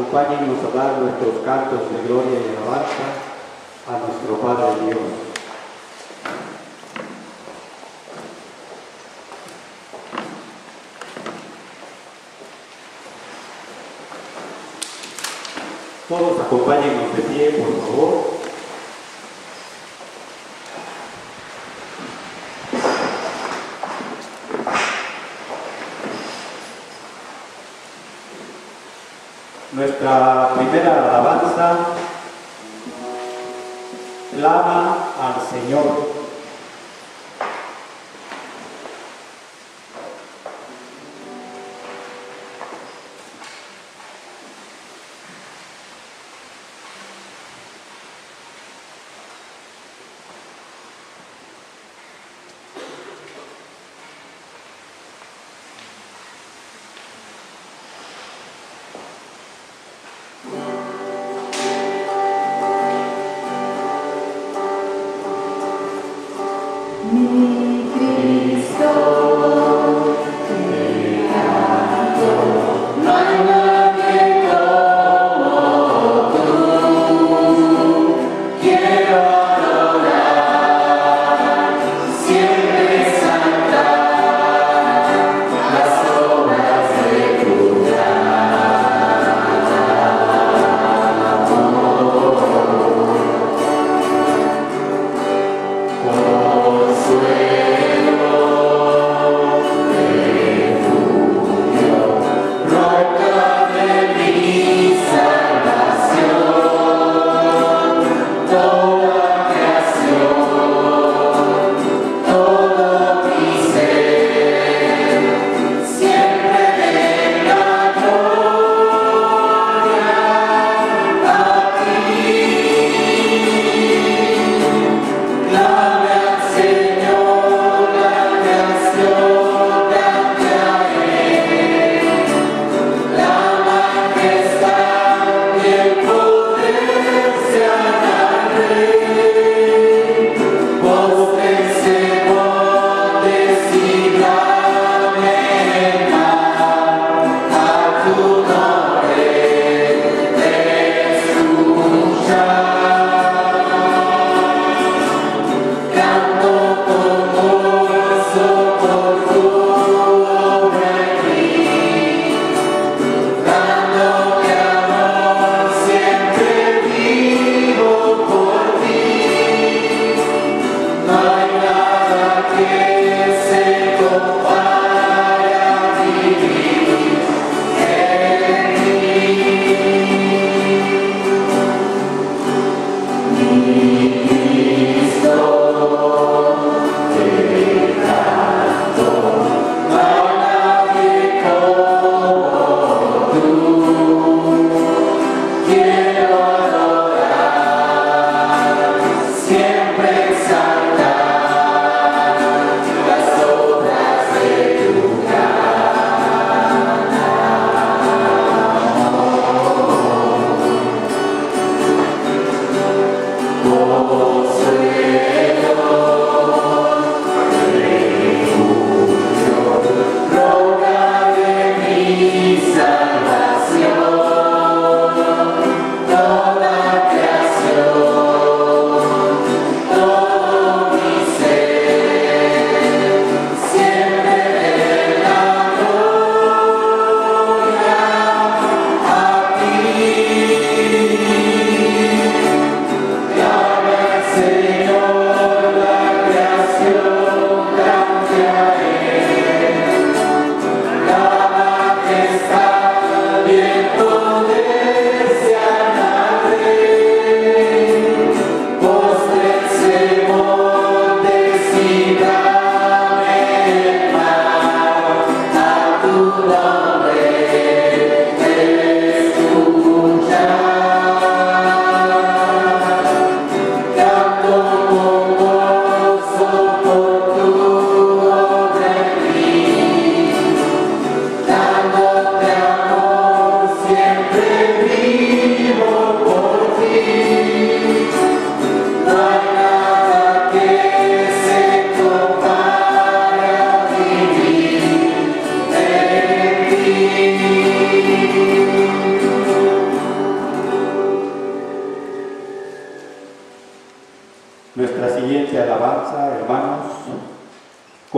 acompáñennos a dar nuestros cantos de gloria y alabanza a nuestro Padre Dios. Todos acompáñennos de pie, por favor. Nuestra primera alabanza clama al Señor.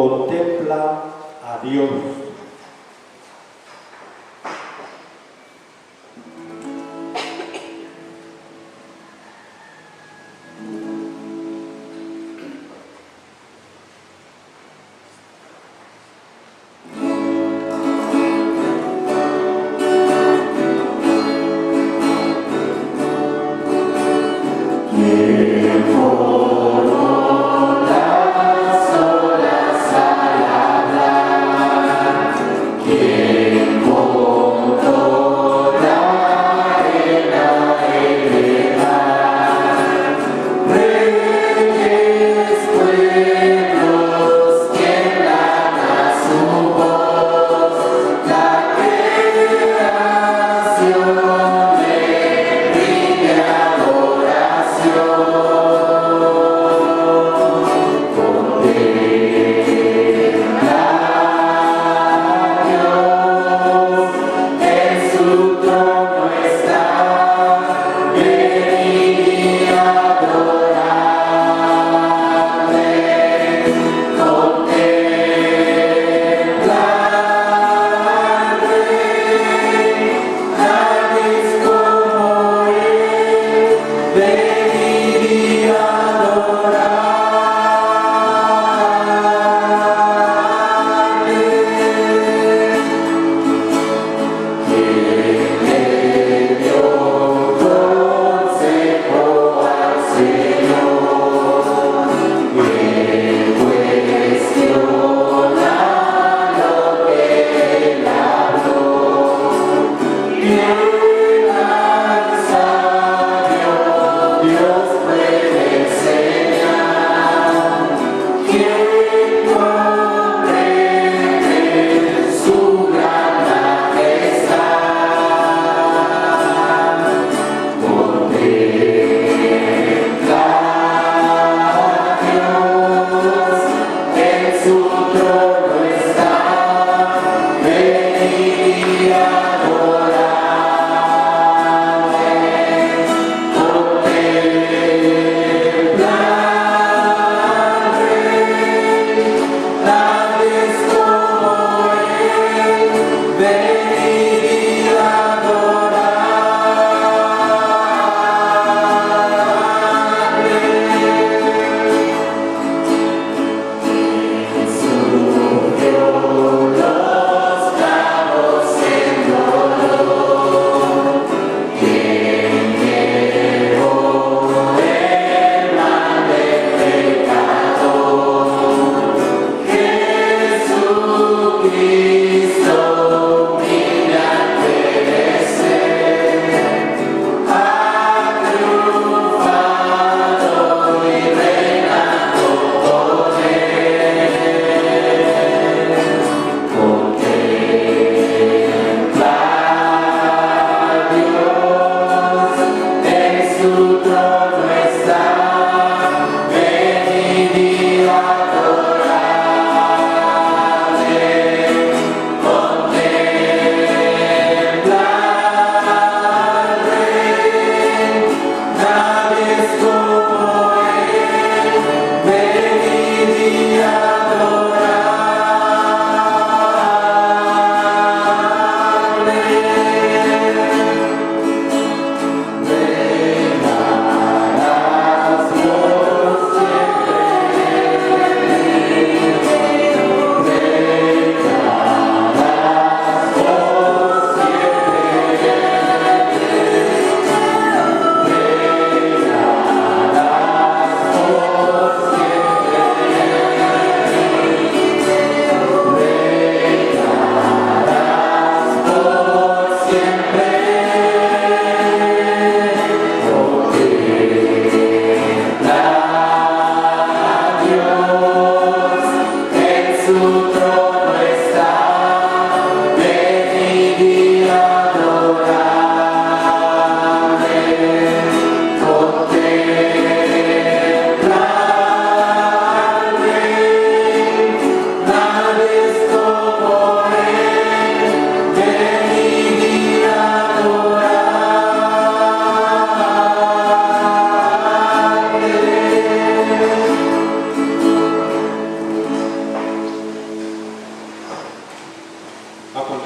Contempla a Dios.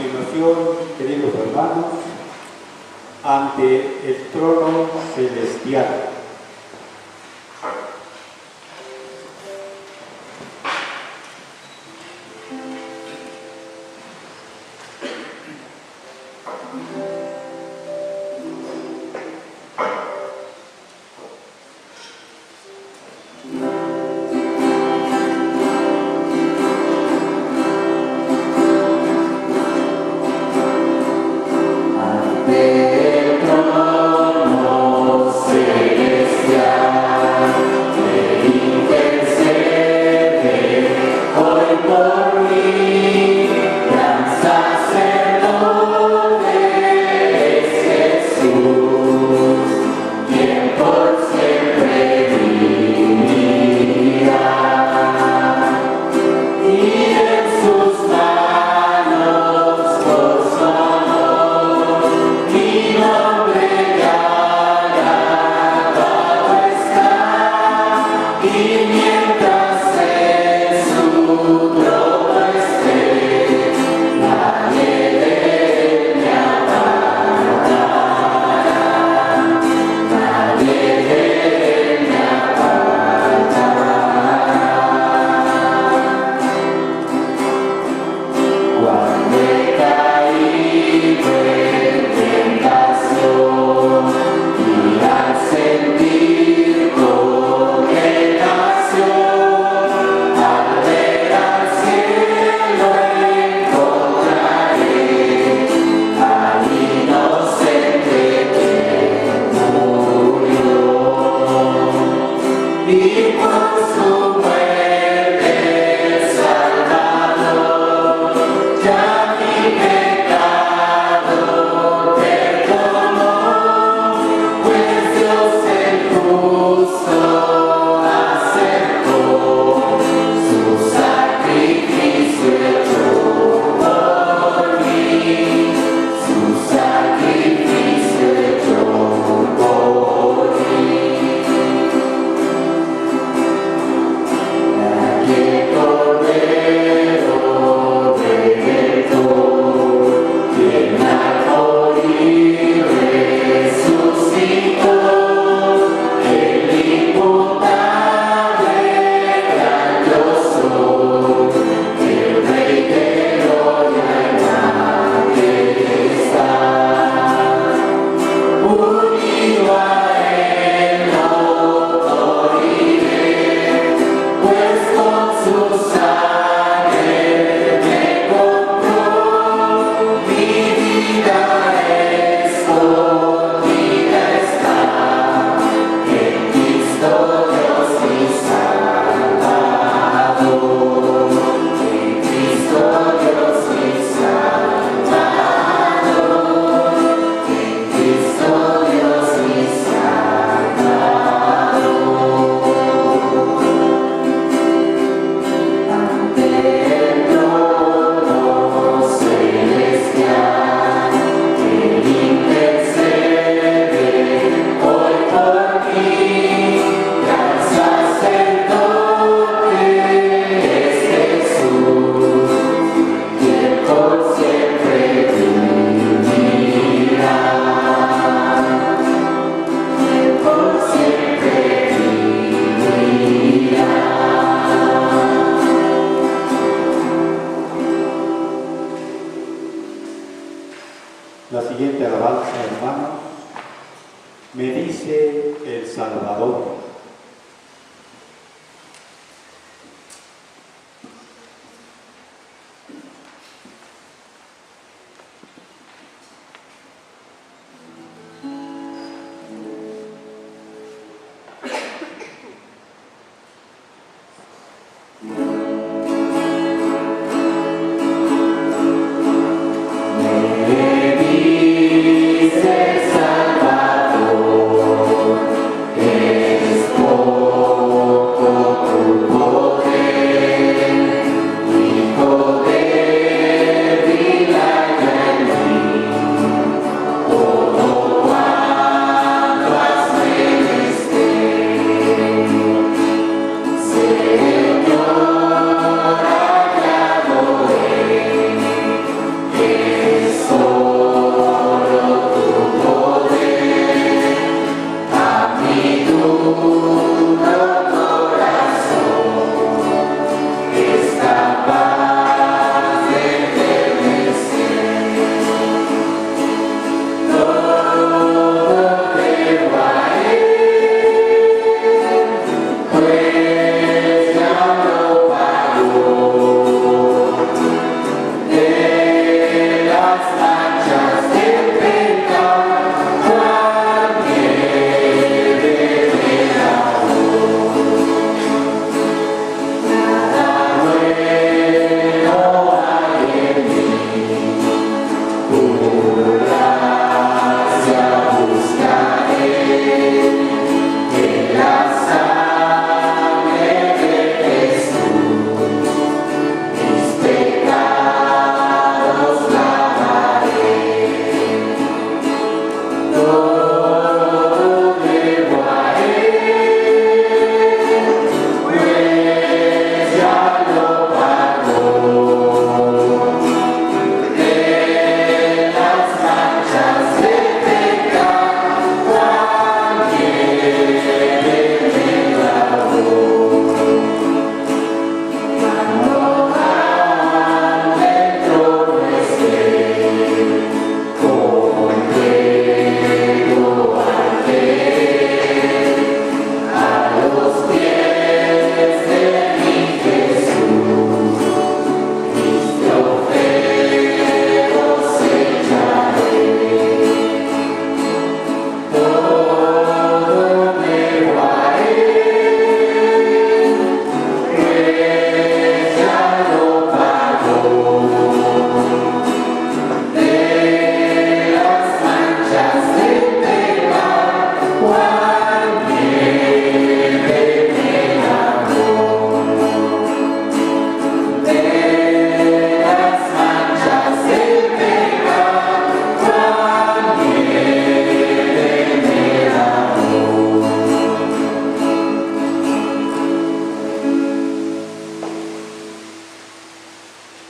continuación, queridos hermanos, ante el trono celestial. La siguiente alabanza, hermanos, me dice el Salvador. Salvador,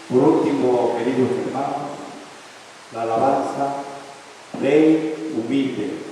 Por último, queridos hermanos, la alabanza Rey humilde.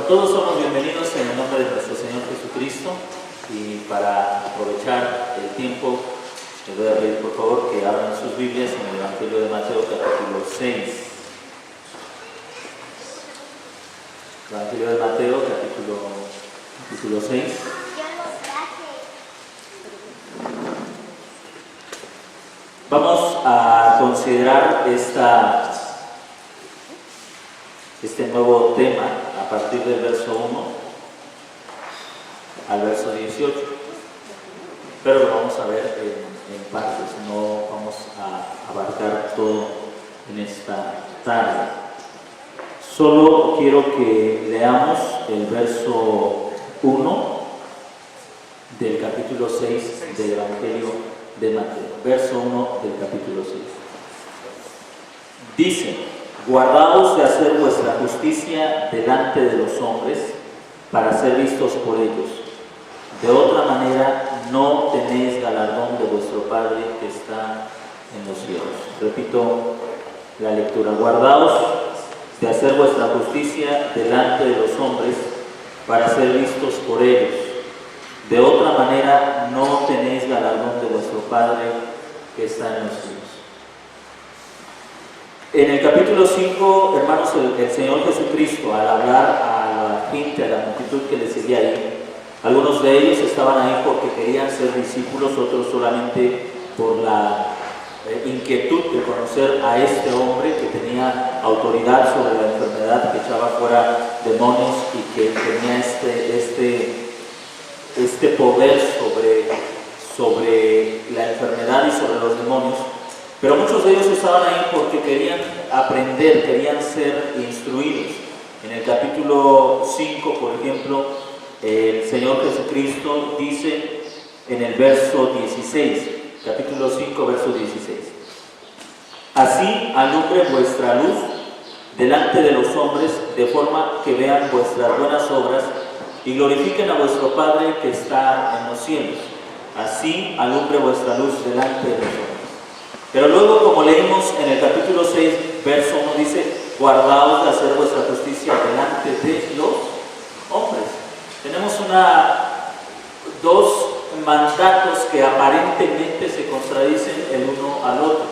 Todos somos bienvenidos en el nombre de nuestro Señor Jesucristo, y para aprovechar el tiempo les voy a pedir por favor que abran sus Biblias en el Evangelio de Mateo capítulo 6. Evangelio de Mateo capítulo 6. Vamos a considerar este nuevo tema a partir del verso 1 al verso 18. pero lo vamos a ver en partes, no vamos a abarcar todo en esta tarde. Solo quiero que leamos el verso 1 del capítulo 6 del Evangelio de Mateo. Verso 1 del capítulo 6. Dice: guardaos de hacer vuestra justicia delante de los hombres, para ser vistos por ellos. De otra manera no tenéis galardón de vuestro Padre que está en los cielos. Repito la lectura: guardaos de hacer vuestra justicia delante de los hombres, para ser vistos por ellos. De otra manera no tenéis galardón de vuestro Padre que está en los cielos. En el capítulo 5, hermanos, el Señor Jesucristo, al hablar a la gente, a la multitud que le seguía ahí, algunos de ellos estaban ahí porque querían ser discípulos, otros solamente por la inquietud de conocer a este hombre que tenía autoridad sobre la enfermedad, que echaba fuera demonios y que tenía este poder sobre la enfermedad y sobre los demonios. Pero muchos de ellos estaban ahí porque querían aprender, querían ser instruidos. En el capítulo 5, por ejemplo, el Señor Jesucristo dice en el verso 16, capítulo 5, verso 16: así alumbre vuestra luz delante de los hombres, de forma que vean vuestras buenas obras y glorifiquen a vuestro Padre que está en los cielos. Así alumbre vuestra luz delante de los hombres. Pero luego, como leímos en el capítulo 6, verso 1, dice: guardaos de hacer vuestra justicia delante de los hombres. Tenemos dos mandatos que aparentemente se contradicen el uno al otro.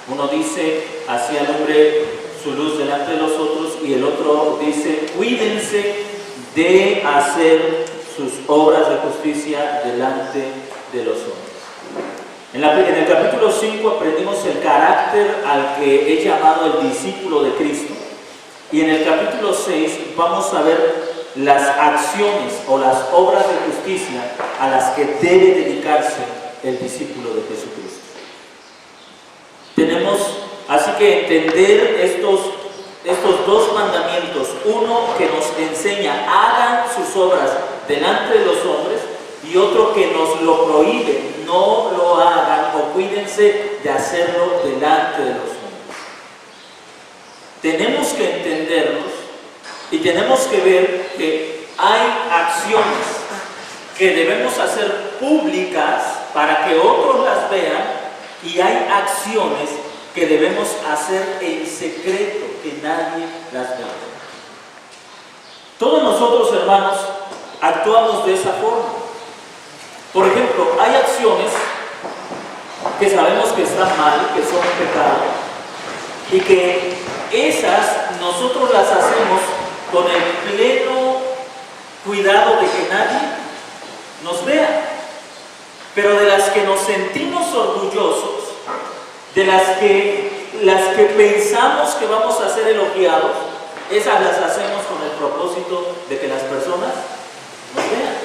Uno dice: así alumbre su luz delante de los otros, y el otro dice: cuídense de hacer sus obras de justicia delante de los hombres. En el capítulo 5 aprendimos el carácter al que es llamado el discípulo de Cristo, y en el capítulo 6 vamos a ver las acciones o las obras de justicia a las que debe dedicarse el discípulo de Jesucristo. Tenemos así que entender estos dos mandamientos: uno que nos enseña hagan sus obras delante de los hombres, y otro que nos lo prohíbe: no lo hagan o cuídense de hacerlo delante de los hombres. Tenemos que entendernos y tenemos que ver que hay acciones que debemos hacer públicas para que otros las vean, y hay acciones que debemos hacer en secreto, que nadie las vea. Todos nosotros, hermanos, actuamos de esa forma. Por ejemplo, hay acciones que sabemos que están mal, que son pecado, y que esas nosotros las hacemos con el pleno cuidado de que nadie nos vea. Pero de las que nos sentimos orgullosos, de las que pensamos que vamos a ser elogiados, esas las hacemos con el propósito de que las personas nos vean.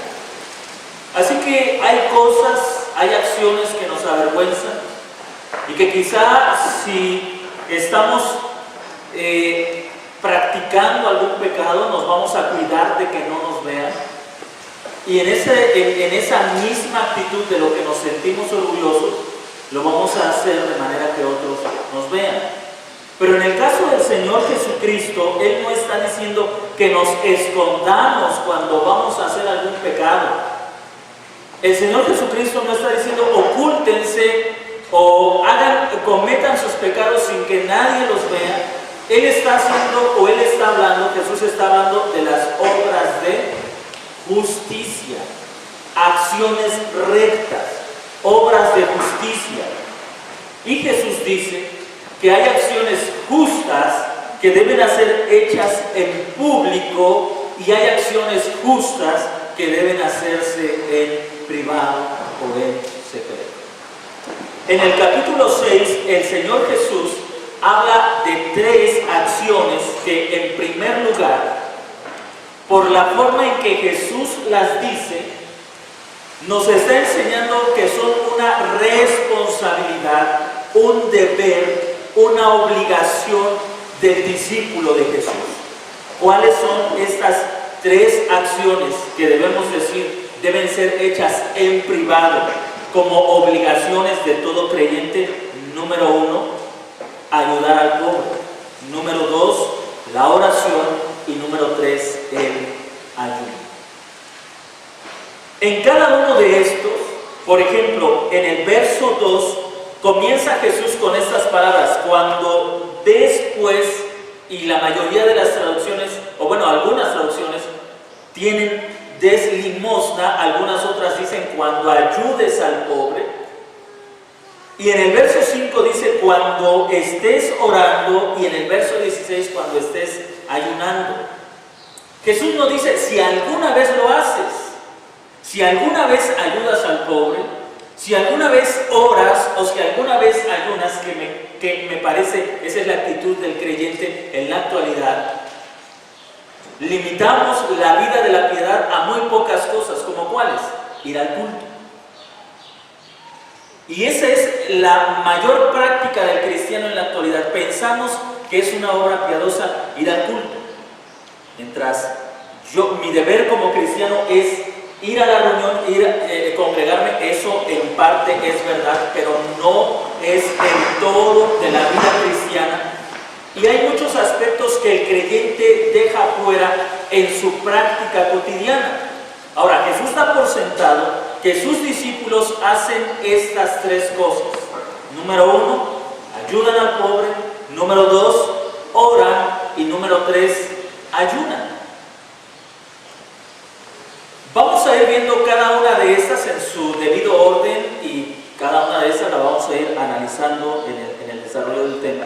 Así que hay cosas, hay acciones que nos avergüenzan, y que quizá si estamos practicando algún pecado nos vamos a cuidar de que no nos vean, y en esa misma actitud de lo que nos sentimos orgullosos lo vamos a hacer de manera que otros nos vean. Pero en el caso del Señor Jesucristo, Él no está diciendo que nos escondamos cuando vamos a hacer algún pecado. El Señor Jesucristo no está diciendo ocúltense o cometan sus pecados sin que nadie los vea. Él está hablando, Jesús está hablando de las obras de justicia, acciones rectas, obras de justicia. Y Jesús dice que hay acciones justas que deben ser hechas en público, y hay acciones justas que deben hacerse en privado o en secreto. En el capítulo 6, el Señor Jesús habla de 3 acciones que, en primer lugar, por la forma en que Jesús las dice, nos está enseñando que son una responsabilidad, un deber, una obligación del discípulo de Jesús. ¿Cuáles son estas tres acciones que debemos decir deben ser hechas en privado como obligaciones de todo creyente? Número 1, ayudar al pobre. Número 2, la oración. Y número 3, el ayuno. En cada uno de estos, por ejemplo, en el verso 2, comienza Jesús con estas palabras: cuando después, y la mayoría de las traducciones, o bueno, algunas traducciones, tienen des limosna, algunas otras dicen cuando ayudes al pobre. Y en el verso 5 dice cuando estés orando, y en el verso 16 cuando estés ayunando. Jesús no dice si alguna vez lo haces, si alguna vez ayudas al pobre, si alguna vez oras o si alguna vez ayunas, que me parece esa es la actitud del creyente en la actualidad. Limitamos la vida de la piedad a muy pocas cosas, como cuáles: ir al culto. Y esa es la mayor práctica del cristiano en la actualidad. Pensamos que es una obra piadosa ir al culto. Mientras mi deber como cristiano es ir a la reunión, congregarme, eso en parte es verdad, pero no es el todo de la vida cristiana. Y hay muchos aspectos que el creyente deja fuera en su práctica cotidiana. Ahora, Jesús da por sentado que sus discípulos hacen estas tres cosas. Número 1, ayudan al pobre. Número 2, oran. Y número 3, ayunan. Vamos a ir viendo cada una de estas en su debido orden y cada una de estas la vamos a ir analizando en el desarrollo del tema.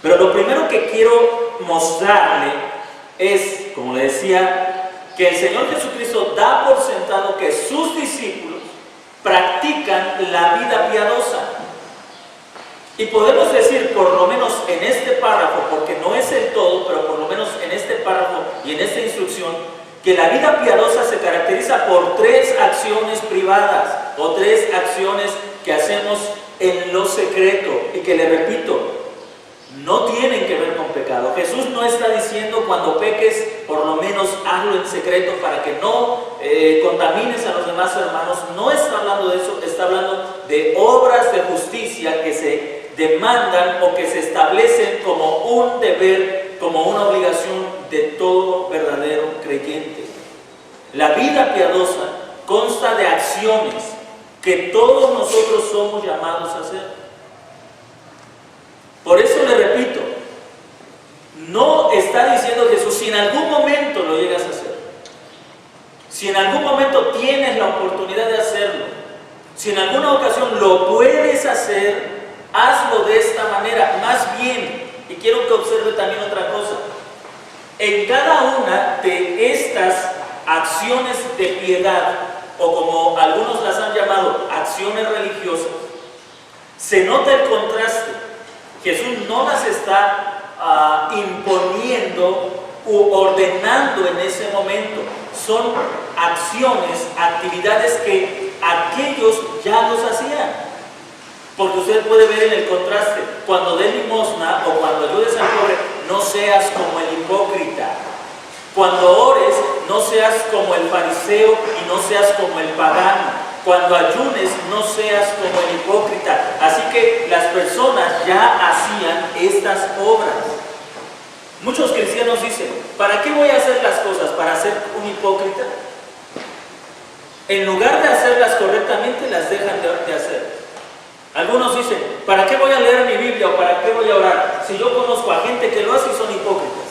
Pero lo primero que quiero mostrarle es, como le decía, que el Señor Jesucristo da por sentado que sus discípulos practican la vida piadosa. Y podemos decir, por lo menos en este párrafo, porque no es el todo, pero por lo menos en este párrafo y en esta instrucción, que la vida piadosa se caracteriza por tres acciones privadas o tres acciones que hacemos en lo secreto y que, le repito, no tienen que ver con pecado. Jesús no está diciendo cuando peques, por lo menos hazlo en secreto para que no contamines a los demás hermanos. No está hablando de eso, está hablando de obras de justicia que se demandan o que se establecen como un deber, como una obligación de todo verdadero creyente. La vida piadosa consta de acciones que todos nosotros somos llamados a hacer. Por eso le repito, no está diciendo Jesús si en algún momento lo llegas a hacer, si en algún momento tienes la oportunidad de hacerlo, si en alguna ocasión lo puedes hacer, hazlo de esta manera. Más bien, y quiero que observe también otra cosa, en cada una de estas acciones de piedad, o como algunos las han llamado, acciones religiosas, se nota el contraste. Jesús no las está imponiendo u ordenando en ese momento. Son acciones, actividades que aquellos ya los hacían. Porque usted puede ver en el contraste, cuando des limosna o cuando ayudes al pobre, no seas como el hipócrita. Cuando ores, no seas como el fariseo y no seas como el pagano. Cuando ayunes, no seas como el hipócrita. Así que las personas ya hacían estas obras. Muchos cristianos dicen, ¿para qué voy a hacer las cosas? ¿Para ser un hipócrita? En lugar de hacerlas correctamente, las dejan de hacer. Algunos dicen, ¿para qué voy a leer mi Biblia o para qué voy a orar? Si yo conozco a gente que lo hace y son hipócritas.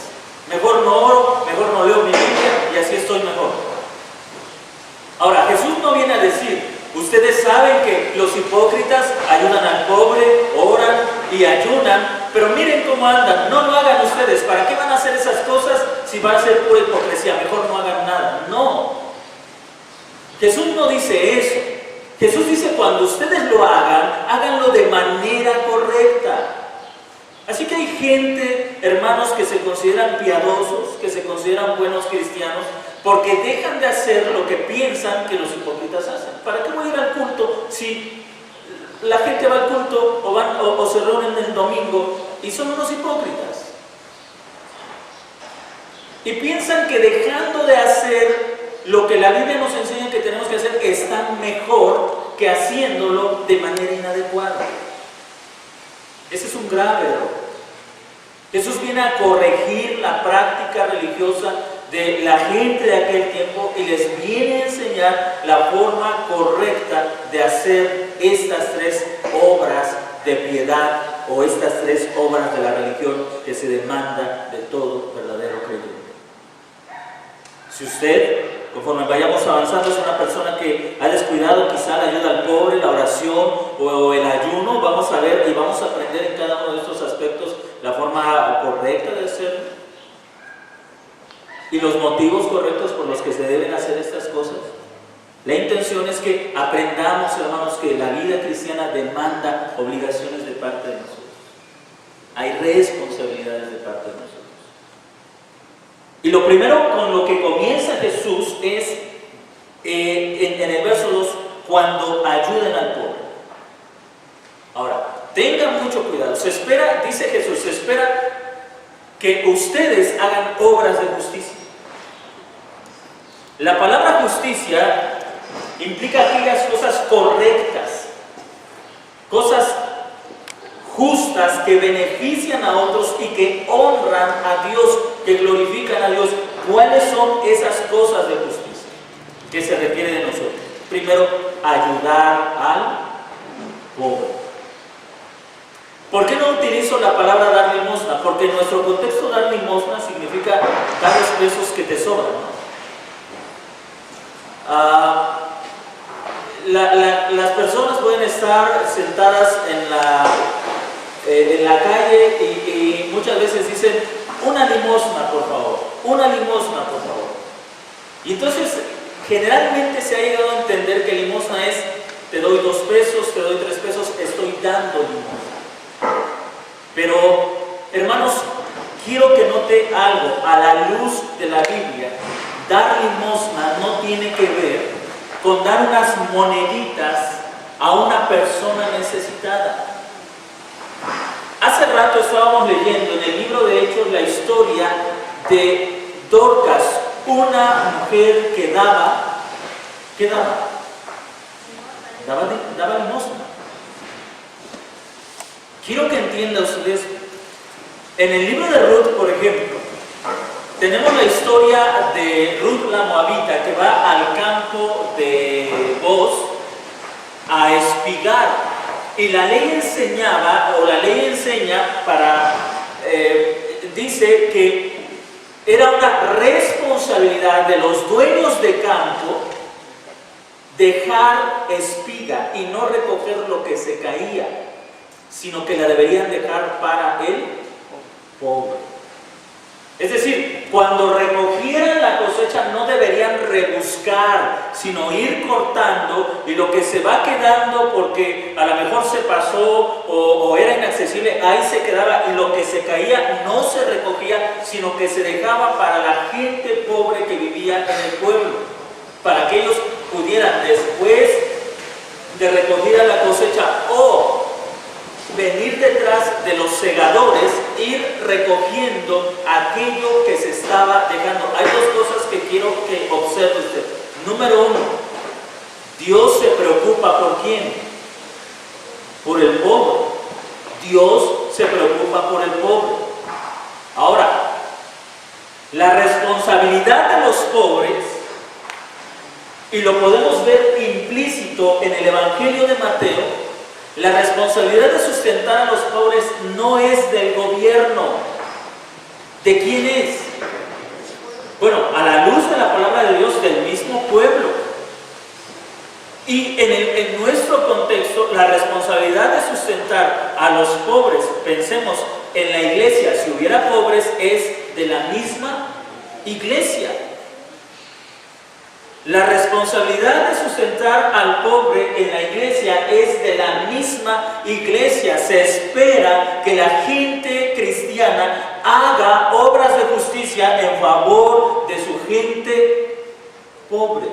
Mejor no oro, mejor no leo mi Biblia y así estoy mejor. Ahora, Jesús no viene a decir, ustedes saben que los hipócritas ayudan al pobre, oran y ayunan, pero miren cómo andan, no lo hagan ustedes. ¿Para qué van a hacer esas cosas si va a ser pura hipocresía? Mejor no hagan nada. No. Jesús no dice eso. Jesús dice, cuando ustedes lo hagan, háganlo de manera correcta. Así que hay gente, hermanos, que se consideran piadosos, que se consideran buenos cristianos, porque dejan de hacer lo que piensan que los hipócritas hacen. ¿Para qué voy a ir al culto si la gente va al culto o se reúnen el domingo y son unos hipócritas? Y piensan que dejando de hacer lo que la Biblia nos enseña que tenemos que hacer está mejor que haciéndolo de manera inadecuada. Ese es un grave error. Jesús viene a corregir la práctica religiosa de la gente de aquel tiempo y les viene a enseñar la forma correcta de hacer estas tres obras de piedad o estas tres obras de la religión que se demanda de todo verdadero creyente. Si usted, conforme vayamos avanzando, es una persona que ha descuidado quizá la ayuda al pobre, la oración o el ayuno, vamos a ver y vamos a aprender en cada uno de estos aspectos la forma correcta de hacerlo y los motivos correctos por los que se deben hacer estas cosas. La intención es que aprendamos, hermanos, que la vida cristiana demanda obligaciones de parte de nosotros. Hay responsabilidades de parte de nosotros. Y lo primero con lo que comienza Jesús es en el verso 2, cuando ayuden al pobre. Ahora, tengan mucho cuidado. Se espera, dice Jesús, se espera que ustedes hagan obras de justicia. La palabra justicia implica aquellas cosas correctas, cosas justas que benefician a otros y que honran a Dios, que glorifican a Dios. ¿Cuáles son esas cosas de justicia que se requiere de nosotros? Primero, ayudar al pobre. ¿Por qué no utilizo la palabra dar limosna? Porque en nuestro contexto dar limosna significa dar los pesos que te sobran, ¿no? Las personas pueden estar sentadas en la calle y muchas veces dicen, una limosna por favor, una limosna por favor. Y entonces generalmente se ha llegado a entender que limosna es, te doy 2 pesos, te doy 3 pesos, estoy dando limosna. Pero hermanos, quiero que note algo, a la luz de la Biblia, dar limosna no tiene que ver con dar unas moneditas a una persona necesitada. Hace rato estábamos leyendo en el libro de Hechos la historia de Dorcas, una mujer que daba limosna. Quiero que entiendan ustedes, en el libro de Ruth, por ejemplo, tenemos la historia de Ruth la Moabita que va al campo de Boaz a espigar, y la ley enseñaba, o la ley enseña dice que era una responsabilidad de los dueños de campo dejar espiga y no recoger lo que se caía, sino que la deberían dejar para el pobre. Es decir, cuando recogieran la cosecha no deberían rebuscar, sino ir cortando, y lo que se va quedando porque a lo mejor se pasó o era inaccesible, ahí se quedaba, y lo que se caía no se recogía, sino que se dejaba para la gente pobre que vivía en el pueblo, para que ellos pudieran después de recogida la cosecha o venir detrás de los segadores, ir recogiendo aquello que se estaba dejando. Hay 2 cosas que quiero que observe usted. Número 1, Dios se preocupa ¿por quién? Por el pobre. Dios se preocupa por el pobre. Ahora, la responsabilidad de los pobres, y lo podemos ver implícito en el Evangelio de Mateo, la responsabilidad de sustentar a los pobres no es del gobierno. ¿De quién es? Bueno, a la luz de la palabra de Dios, del mismo pueblo. Y en nuestro contexto, la responsabilidad de sustentar a los pobres, pensemos en la iglesia, si hubiera pobres, es de la misma iglesia. La responsabilidad de sustentar al pobre en la iglesia es de la misma iglesia. Se espera que la gente cristiana haga obras de justicia en favor de su gente pobre.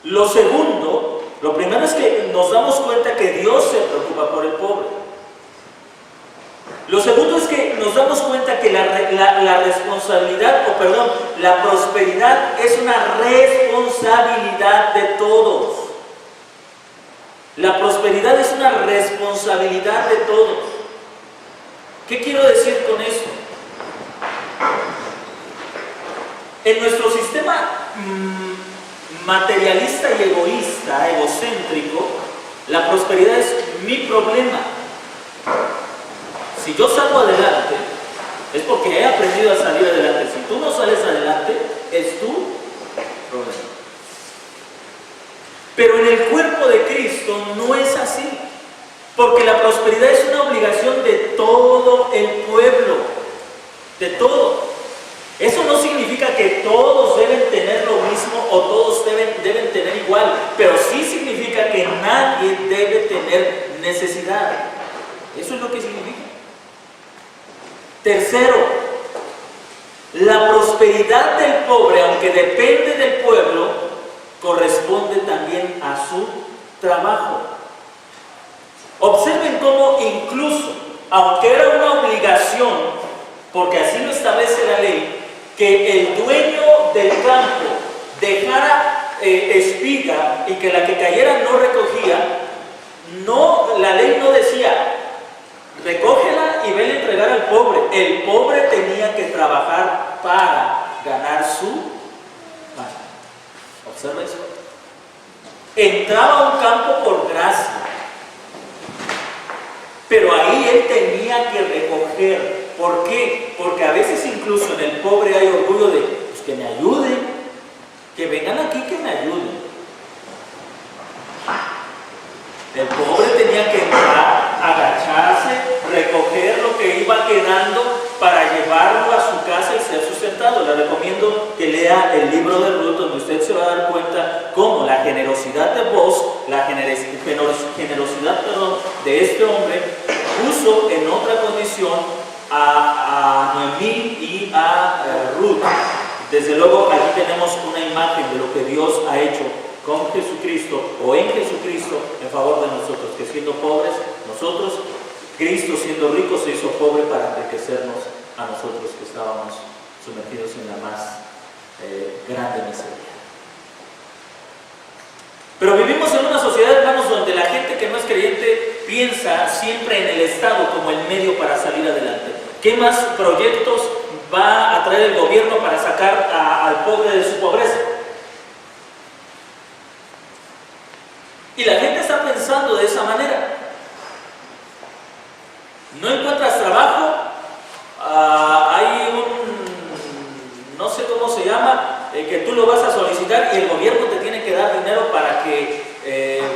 Lo segundo, lo primero es que nos damos cuenta que Dios se preocupa por el pobre. Lo segundo es que nos damos cuenta que la responsabilidad, o perdón, la prosperidad es una responsabilidad de todos. La prosperidad es una responsabilidad de todos. ¿Qué quiero decir con eso? En nuestro sistema materialista y egoísta, egocéntrico, la prosperidad es mi problema. Si yo salgo adelante, es porque he aprendido a salir adelante. Si tú no sales adelante, es tu problema. Pero en el cuerpo de Cristo no es así, porque la prosperidad es una obligación de todo el pueblo, de todo. Eso no significa que todos deben tener lo mismo o todos deben tener igual, pero sí significa que nadie debe tener necesidad. Eso es lo que significa. Tercero, la prosperidad del pobre, aunque depende del pueblo, corresponde también a su trabajo. Observen cómo incluso, aunque era una obligación, porque así lo establece la ley, que el dueño del campo dejara espiga y que la que cayera no recogía, la ley no decía, recógela y vele a entregar al pobre. El pobre tenía que trabajar para ganar su pan. Observa eso. Entraba a un campo por gracia, pero ahí él tenía que recoger. ¿Por qué? Porque a veces incluso en el pobre hay orgullo de pues, que me ayuden, que vengan aquí que me ayuden. El pobre tenía que entrar, agacharse, recoger lo que iba quedando para llevarlo a su casa y ser sustentado. Le recomiendo que lea el libro de Ruth, donde usted se va a dar cuenta cómo la generosidad de Boaz, la generosidad de este hombre, puso en otra condición a Noemí y a Ruth. Desde luego aquí tenemos una imagen de lo que Dios ha hecho con Jesucristo o en Jesucristo en favor de nosotros, que siendo pobres nosotros, Cristo siendo rico se hizo pobre para enriquecernos a nosotros que estábamos sumergidos en la más grande miseria. Pero vivimos en una sociedad, hermanos, donde la gente que no es creyente piensa siempre en el Estado como el medio para salir adelante. ¿Qué más proyectos va a traer el gobierno para sacar al pobre de su pobreza? Y la gente está pensando de esa manera. No encuentras trabajo, hay no sé cómo se llama, que tú lo vas a solicitar y el gobierno te tiene que dar dinero para que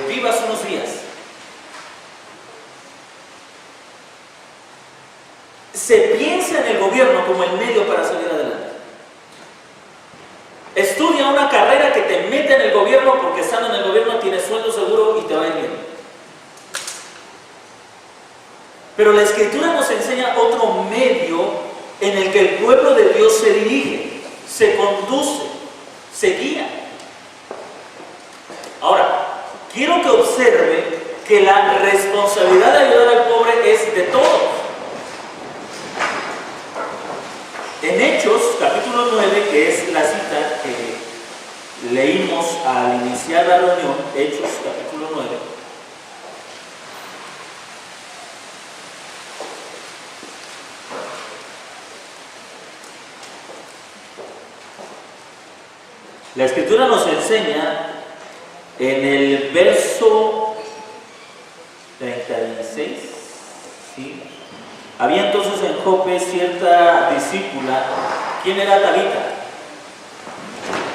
vivas unos días. Se piensa en el gobierno como el medio para salir adelante. Estudia una carrera que te mete en el gobierno porque estando en el gobierno tienes sueldo seguro y te va a ir bien. Pero la Escritura nos enseña otro medio en el que el pueblo de Dios se dirige, se conduce, se guía. Ahora, quiero que observe que la responsabilidad de ayudar al pobre es de todos. En Hechos, capítulo 9, que es la cita que leímos al iniciar la reunión, Hechos, capítulo 9. La Escritura nos enseña en el verso 36, ¿sí? Había entonces en Jope cierta discípula. ¿Quién era Tabita?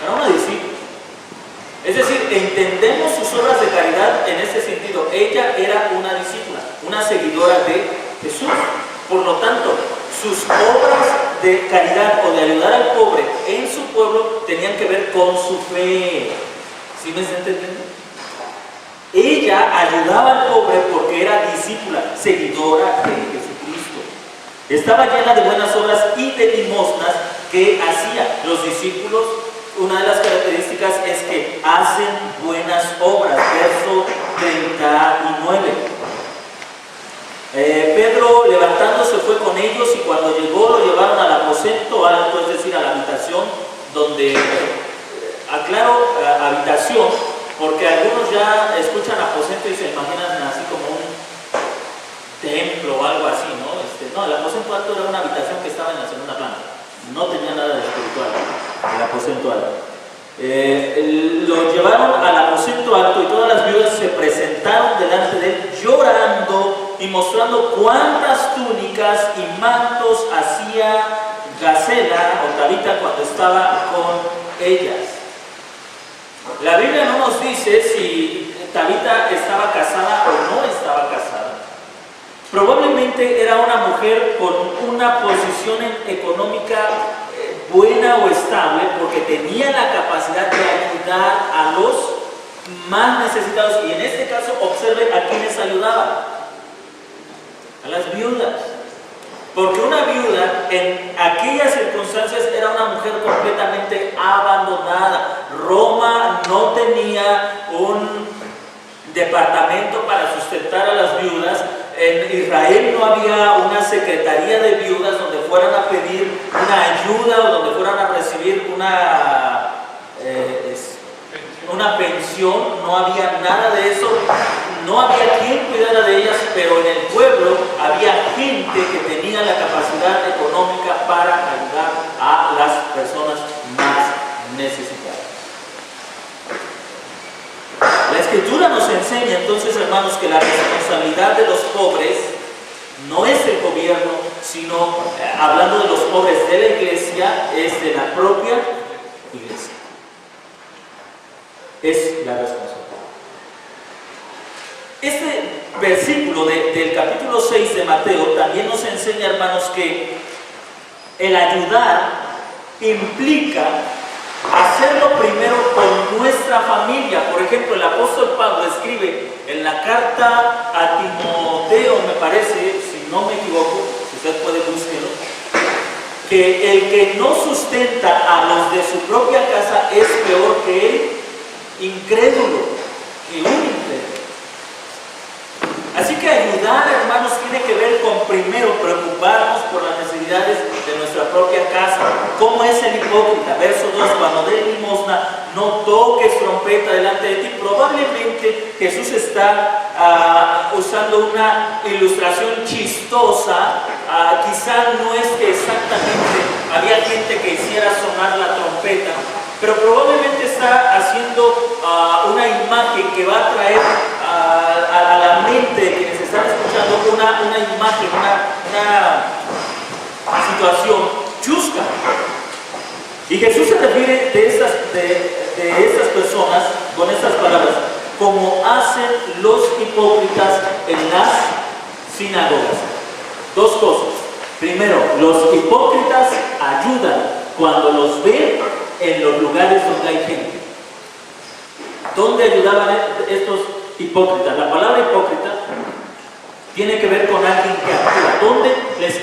Era una discípula. Es decir, entendemos sus obras de caridad en este sentido. Ella era una discípula, una seguidora de Jesús. Por lo tanto, sus obras de caridad o de ayudar al pobre en su pueblo tenían que ver con su fe. ¿Sí me está entendiendo? Ella ayudaba al pobre porque era discípula, seguidora de Jesucristo. Estaba llena de buenas obras y de limosnas ¿qué hacía? Los discípulos, una de las características es que hacen buenas obras. Verso 39. Pedro, levantándose, fue con ellos, y cuando llegó lo llevaron al aposento alto, es decir, a la habitación donde, aclaro, habitación, porque algunos ya escuchan aposento y se imaginan así como un templo o algo así, ¿no? No, el aposento alto era una habitación que estaba en la segunda planta, no tenía nada de espiritual, el aposento alto. Lo llevaron al aposento alto, y todas las viudas se presentaron delante de él llorando y mostrando cuántas túnicas y mantos hacía Gacela o Tabita cuando estaba con ellas. La Biblia no nos dice si Tabita estaba casada o no estaba casada. Probablemente era una mujer con una posición económica buena o estable, porque tenía la capacidad de ayudar a los más necesitados. Y en este caso, observe a quienes ayudaba: a las viudas. Porque una viuda en aquellas circunstancias era una mujer completamente abandonada. Roma no tenía un departamento para sustentar a las viudas. En Israel no había una secretaría de viudas donde fueran a pedir una ayuda o donde fueran a recibir una pensión. No había nada de eso. No había quien cuidara de ellas, pero en el pueblo había gente que tenía la capacidad económica para ayudar a las personas más necesitadas. La Escritura nos enseña entonces, hermanos, que la responsabilidad de los pobres no es el gobierno, sino, hablando de los pobres de la iglesia, es de la propia iglesia. Es la responsabilidad. Este versículo del capítulo 6 de Mateo también nos enseña, hermanos, que el ayudar implica hacerlo primero con nuestra familia. Por ejemplo, el apóstol Pablo escribe en la carta a Timoteo, me parece, si no me equivoco, si usted puede búsquelo, que el que no sustenta a los de su propia casa es peor que el incrédulo, que un incrédulo. Así que ayudar, hermanos, tiene que ver con primero preocuparnos por las necesidades de nuestra propia casa. ¿Cómo es el hipócrita? Verso 2: cuando dé limosna, no toques trompeta delante de ti. Probablemente Jesús está usando una ilustración chistosa. Quizá no es que exactamente había gente que hiciera sonar la trompeta, pero probablemente está haciendo una imagen que va a traer a la mente de quienes están escuchando una imagen, una situación chusca. Y Jesús se refiere de estas personas con estas palabras: como hacen los hipócritas en las sinagogas. Dos cosas. Primero, los hipócritas ayudan cuando los ven en los lugares donde hay gente. ¿Dónde ayudaban estos hipócritas? La palabra hipócrita tiene que ver con alguien que actúa. ¿Dónde les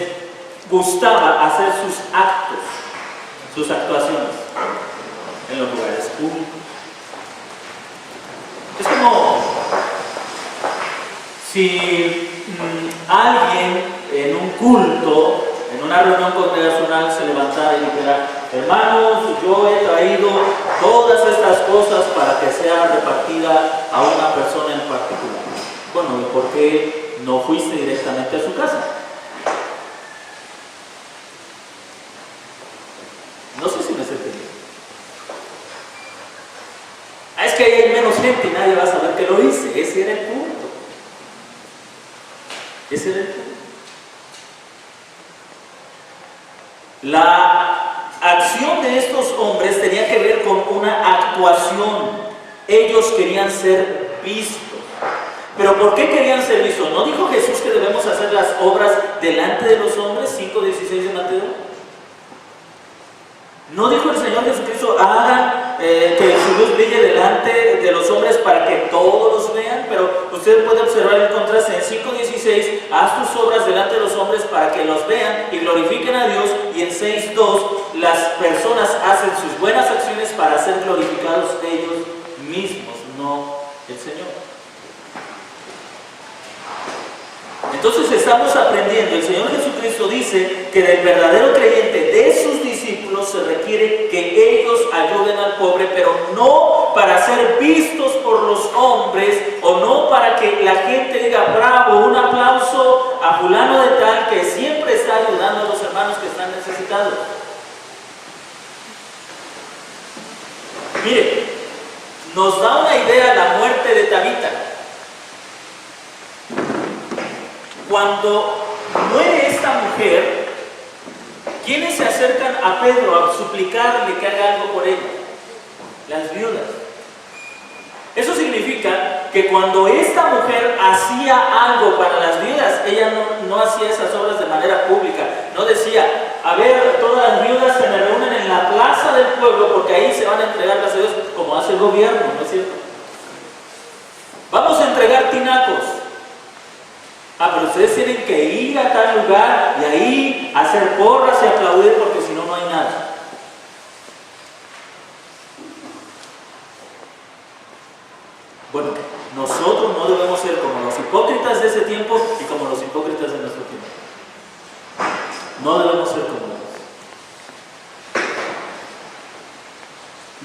gustaba hacer sus actos, sus actuaciones? En los lugares públicos. Es como si alguien en un culto, en una reunión congregacional, se levantara y dijera: hermanos, yo he traído todas estas cosas para que sea repartida a una persona en particular. Bueno, ¿y por qué no fuiste directamente a su casa? No sé si me sé entender. Es que ahí hay menos gente y nadie va a saber que lo hice. Ese era el punto. Ese era el punto. La acción de estos hombres tenía que ver con una actuación. Ellos querían ser vistos. ¿Pero por qué querían ser vistos? ¿No dijo Jesús que debemos hacer las obras delante de los hombres? 5:16 de Mateo. ¿No dijo el Señor Jesucristo: hagan que su luz brille delante de los hombres para que todos los vean? Pero usted puede observar el contraste. En 5:16 5:16, haz tus obras delante de los hombres para que los vean y glorifiquen a Dios. Y en 6:2, las personas hacen sus buenas acciones para ser glorificados ellos mismos, no el Señor. Entonces estamos aprendiendo, el Señor Jesucristo dice que del verdadero creyente, de sus discípulos, se requiere que ellos ayuden al pobre, pero no para ser vistos por los hombres, o no para que la gente diga bravo, un aplauso a fulano de tal que siempre está ayudando a los hermanos que están necesitados. Mire, nos da una idea la muerte de Tabita. Cuando muere esta mujer, ¿quiénes se acercan a Pedro a suplicarle que haga algo por ella? Las viudas. Eso significa que cuando esta mujer hacía algo para las viudas, ella no hacía esas obras de manera pública. No decía, a ver, todas las viudas se me reúnen en la plaza del pueblo porque ahí se van a entregar las viudas, como hace el gobierno, ¿no es cierto? Vamos a entregar tinacos. Pero ustedes tienen que ir a tal lugar y ahí hacer porras y aplaudir porque si no, no hay nada. Bueno, nosotros no debemos ser como los hipócritas de ese tiempo y como los hipócritas de nuestro tiempo. No debemos ser como ellos.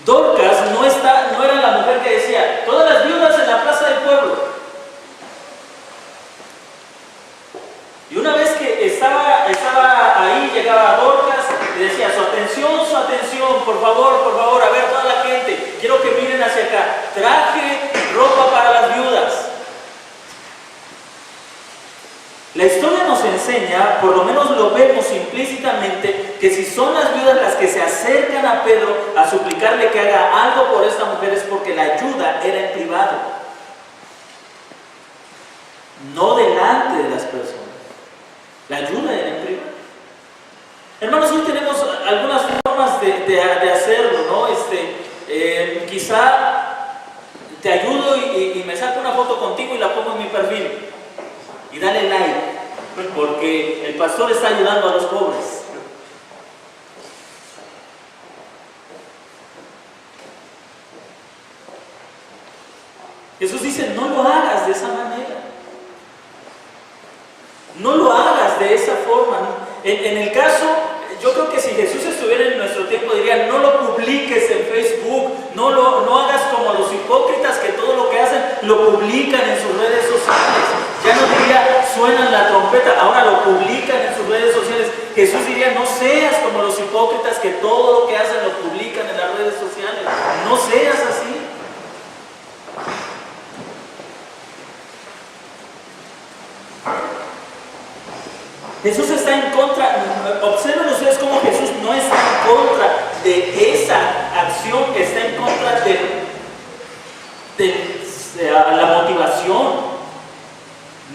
Dorcas no era la mujer que decía, todas las viudas en la plaza del pueblo. Y una vez que estaba ahí, llegaba Dorcas y decía, su atención, por favor, a ver toda la gente, quiero que miren hacia acá, traje ropa para las viudas. La historia nos enseña, por lo menos lo vemos implícitamente, que si son las viudas las que se acercan a Pedro a suplicarle que haga algo por esta mujer es porque la ayuda era en privado, no delante de las personas. La ayuda era en privado. Hermanos, hoy tenemos algunas formas de hacerlo, ¿no? Quizá te ayudo y me saco una foto contigo y la pongo en mi perfil. Y dale like, porque el pastor está ayudando a los pobres. Jesús dice, no lo hagas de esa manera. No lo hagas de esa forma. En el caso, yo creo que si Jesús estuviera en nuestro tiempo diría, no lo publiques en Facebook, no hagas como los hipócritas que todo lo que hacen lo publican en sus redes sociales. Ya no diría, suenan la trompeta, ahora lo publican en sus redes sociales. Jesús diría, no seas como los hipócritas que todo lo que hacen lo publican en las redes sociales. No seas así. Jesús está en contra, observen ustedes cómo Jesús no está en contra de esa acción, está en contra de la motivación.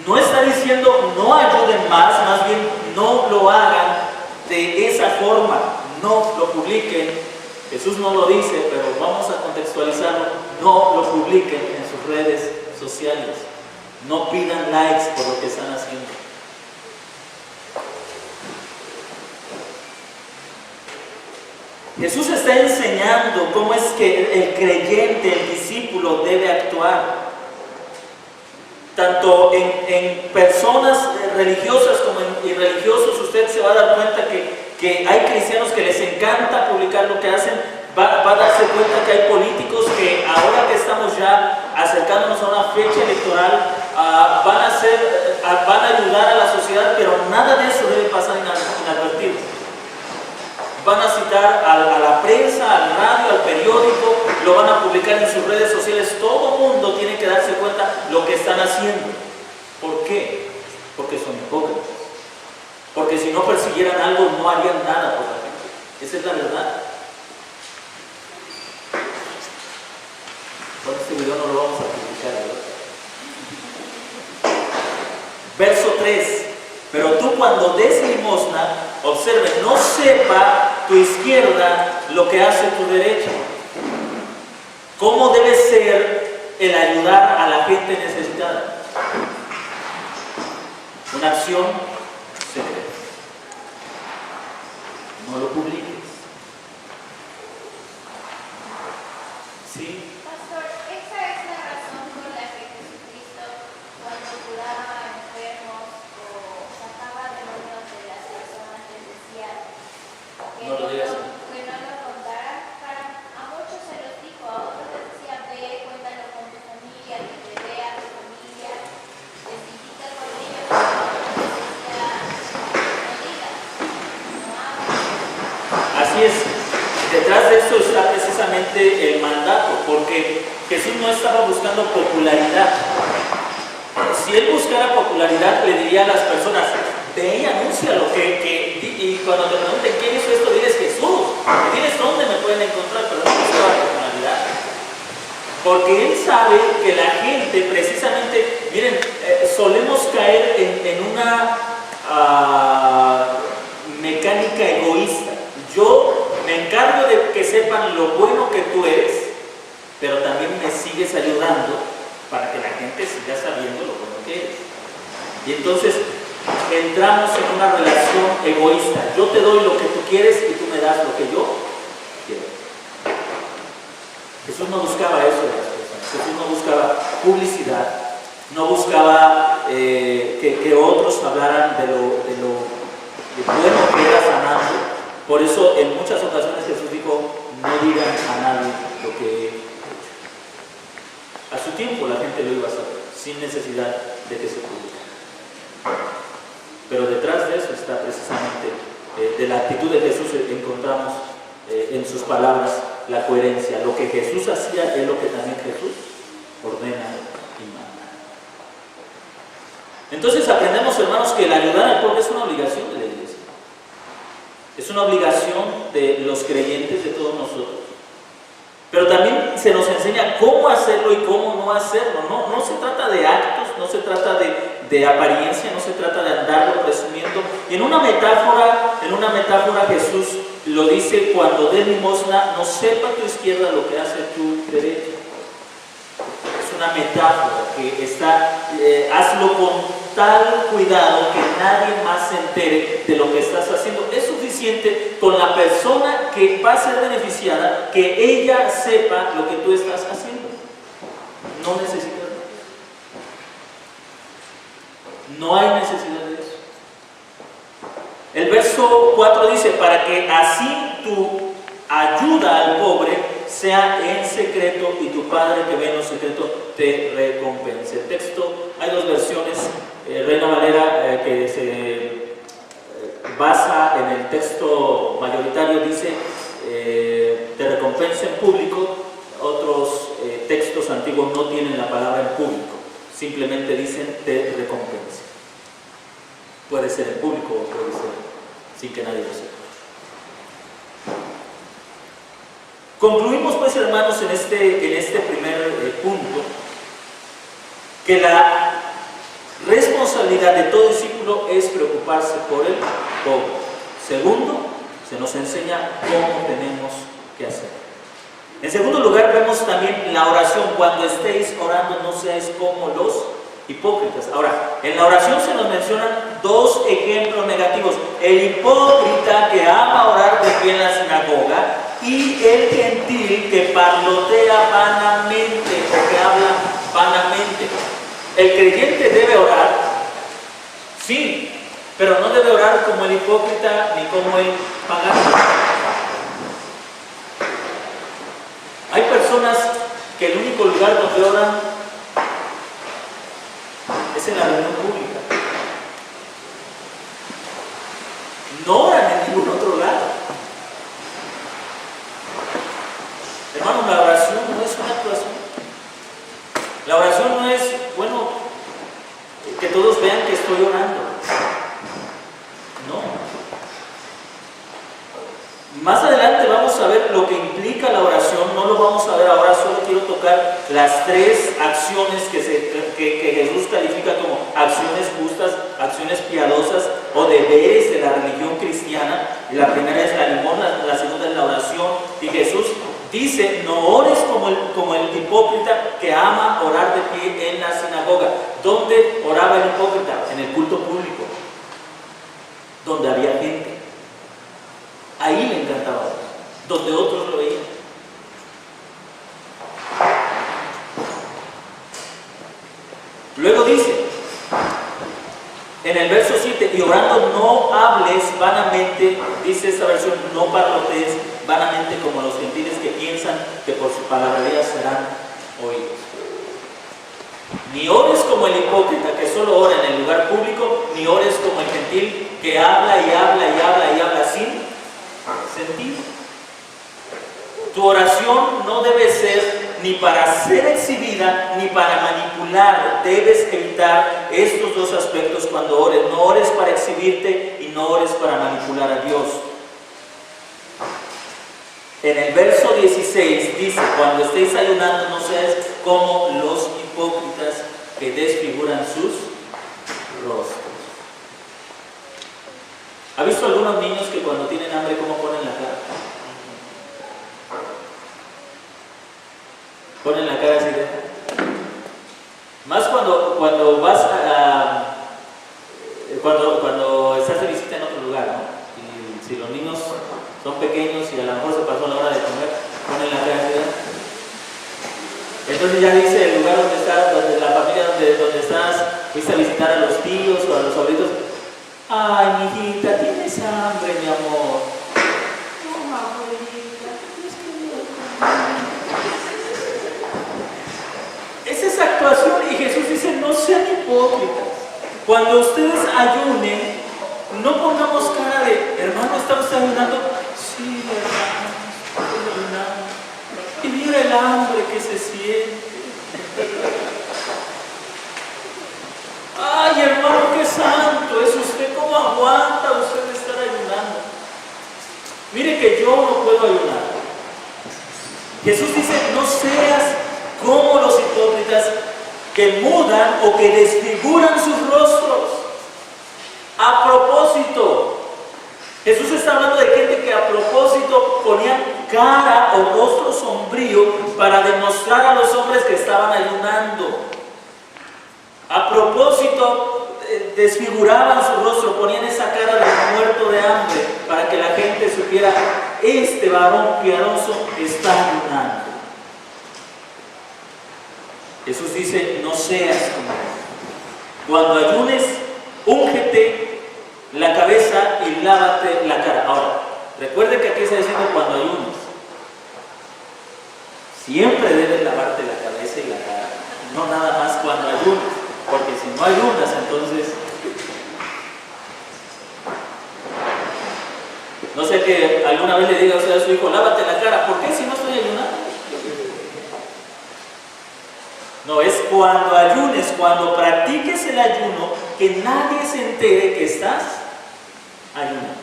No está diciendo no ayuden más bien no lo hagan de esa forma, no lo publiquen. Jesús no lo dice, pero vamos a contextualizarlo, no lo publiquen en sus redes sociales, no pidan likes por lo que están haciendo. Jesús está enseñando cómo es que el creyente, el discípulo debe actuar. Tanto en personas religiosas como en irreligiosos, usted se va a dar cuenta que hay cristianos que les encanta publicar lo que hacen. Va a darse cuenta que hay políticos que ahora que estamos ya acercándonos a una fecha electoral, van a ayudar a la sociedad, pero nada de eso debe pasar inadvertido. Van a citar a la prensa, al radio, al periódico, lo van a publicar en sus redes sociales. Todo mundo tiene que darse cuenta lo que están haciendo. ¿Por qué? Porque son hipócritas. Porque si no persiguieran algo, no harían nada por la gente. Esa es la verdad. Bueno, este video no lo vamos a publicar, ¿verdad? Verso 3. Pero tú cuando des limosna, observe, no sepa tu izquierda lo que hace tu derecha. ¿Cómo debe ser el ayudar a la gente necesitada? Una acción secreta. No lo publiques. ¿Sí? Pastor, esa es la razón por la que Jesucristo, cuando curaba a enfermos o sacaba demonios de las personas, les decía que No lo digas. que no lo contaran. A muchos se los dijo, a otros les decía, ve, cuéntalo con tu familia, que te vea tu familia, testifica con ellos, a otros les decía, no digas, no hables. Así es. Detrás de esto está precisamente el mandato, porque Jesús no estaba buscando popularidad. Si él buscara popularidad, le diría a las personas, ve y anúncialo, y cuando te pregunten quién hizo esto, diles Jesús, diles dónde me pueden encontrar, pero no buscaba popularidad. Porque él sabe que la gente precisamente, miren, solemos caer en una mecánica egoísta. Yo me encargo de que sepan lo bueno que tú eres, pero también me sigues ayudando para que la gente siga sabiendo lo bueno que eres. Y entonces entramos en una relación egoísta. Yo te doy lo que tú quieres y tú me das lo que yo quiero. Jesús no buscaba eso de las personas. Jesús no buscaba publicidad, no buscaba que otros hablaran de lo bueno que era sanando. Por eso en muchas ocasiones Jesús dijo, no digan a nadie lo que he hecho. A su tiempo la gente lo iba a saber, sin necesidad de que se publique. Pero detrás de eso está precisamente, de la actitud de Jesús encontramos en sus palabras la coherencia. Lo que Jesús hacía es lo que también Jesús ordena y manda. Entonces aprendemos, hermanos, que el ayudar al pobre es una obligación de la iglesia. Es una obligación de los creyentes, de todos nosotros. Pero también se nos enseña cómo hacerlo y cómo no hacerlo. No se trata de actos, no se trata de apariencia, no se trata de andarlo presumiendo. Y en una metáfora Jesús lo dice: cuando des limosna, no sepa tu izquierda lo que hace tu derecha. Es una metáfora que está, hazlo con tal cuidado que nadie más se entere de lo que estás haciendo. Es suficiente con la persona que va a ser beneficiada, que ella sepa lo que tú estás haciendo. No necesitas más. No hay necesidad de eso. El verso 4 dice: para que así tu ayuda al pobre sea en secreto y tu Padre que ve en lo secreto te recompense. El texto, hay dos versiones. Reina Valera, que se basa en el texto mayoritario, dice te recompensa en público. Otros textos antiguos no tienen la palabra en público, simplemente dicen te recompense. Puede ser en público o puede ser sin que nadie lo sepa. Concluimos pues, hermanos, en este primer punto, que la responsabilidad de todo discípulo es preocuparse por el pobre. Segundo, se nos enseña cómo tenemos que hacer. En segundo lugar, vemos también la oración. Cuando estéis orando, no seáis como los hipócritas. Ahora, en la oración se nos mencionan dos ejemplos negativos: el hipócrita que ama orar de pie en la sinagoga, y el gentil que parlotea vanamente o que habla vanamente. El creyente debe orar, sí, pero no debe orar como el hipócrita ni como el pagano. Hay personas que el único lugar donde oran es en la reunión pública. No oran en ningún otro lado. Hermanos, la oración no es una actuación. La oración no es, bueno, que todos vean que estoy orando. No. Más adelante vamos a ver lo que implica la oración. No lo vamos a ver ahora, solo quiero tocar las tres acciones que Jesús califica como acciones justas, acciones piadosas o deberes de la religión cristiana. Y la primera es la limosna, la segunda es la oración. Y Jesús dice: no ores como el hipócrita que ama orar de pie en la sinagoga. ¿Dónde oraba el hipócrita? En el culto público, donde había gente. Ahí le encantaba orar, donde otros lo veían. Luego dice, en el verso 7, y orando no hables vanamente, dice esta versión, no parlotees vanamente como los gentiles que piensan que por su palabrería serán oídos. Ni ores como el hipócrita que solo ora en el lugar público, ni ores como el gentil que habla y habla y habla y habla sin sentido. Tu oración no debe ser ni para ser exhibida ni para manipular. Debes evitar estos dos aspectos cuando ores. No ores para exhibirte y no ores para manipular a Dios. En el verso 16 dice, cuando estéis ayunando no seas como los hipócritas que desfiguran sus rostros. ¿Ha visto algunos niños que cuando tienen hambre cómo ponen la cara? Ponen la cara así de... Más cuando vas a... Cuando estás de visita en otro lugar, ¿no? Y si los niños son pequeños y a lo mejor se pasó la hora de comer, ponen la cara así de... Entonces ya dice el lugar donde estás, donde la familia donde estás, fuiste a visitar a los tíos o a los sobrinos. Ay, mijita, tienes hambre, mi amor. No, abuelita, es que no. Esa es actuación y Jesús dice, no sean hipócritas. Cuando ustedes ayunen, no pongamos cara de, hermano, ¿estamos ayunando? Sí, hermano, estoy ayunando. Y mira el hambre que se siente. Ay, hermano, qué santo es usted, ¿cómo aguanta usted estar ayunando? Mire que yo no puedo ayunar. Jesús dice, no seas como los hipócritas que mudan o que desfiguran sus rostros. A propósito, Jesús está hablando de gente que a propósito ponían cara o rostro sombrío para demostrar a los hombres que estaban ayunando. A propósito, desfiguraban su rostro, ponían esa cara de muerto de hambre para que la gente supiera, este varón piadoso está ayunando. Jesús dice, no seas como él. Cuando ayunes, úngete la cabeza y lávate la cara. Ahora, recuerde que aquí está diciendo cuando ayunes. Siempre debes lavarte la cabeza y la cara, no nada más cuando ayunes. Porque si no ayunas, entonces... No sé que alguna vez le diga usted a su hijo, lávate la cara. ¿Por qué si no estoy ayunando? No, es cuando ayunes, cuando practiques el ayuno, que nadie se entere que estás ayunando.